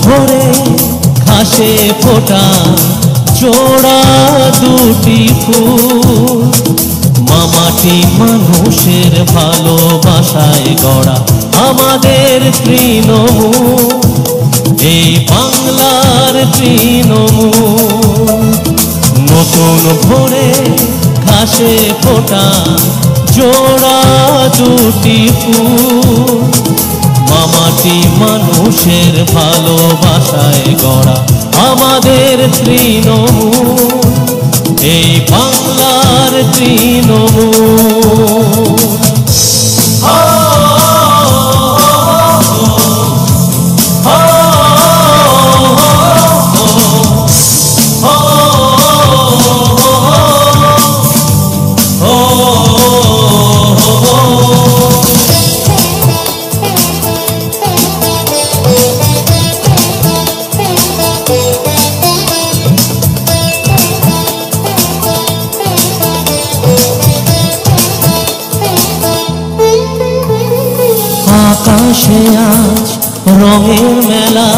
ভরে ঘাসে ফোটা জোড়া দুটি ফুল, মামাটি মানুষের ভালোবাসায় গড়া আমাদের তৃণমূল, এই বাংলার তৃণমূল। নতুন ভরে ঘাসে ফোটা জোড়া দুটি ফুল, মামাটি মানুষের ভালোবাসায় গড়া আমাদের তৃণমূল, এই বাংলার তৃণমূল। আকাশে আজ রঙের মেলা,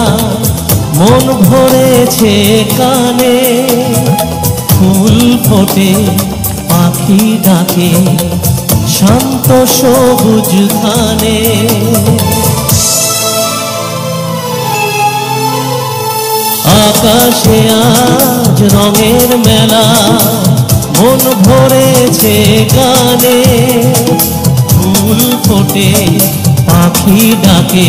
মন ভরেছে কানে, ফুল ফোটে পাখি ডাকে শান্ত সবুজ ধানে। আকাশে আজ রঙের মেলা, মন ভরেছে গানে, ফুল ফোটে পাখি ডাকে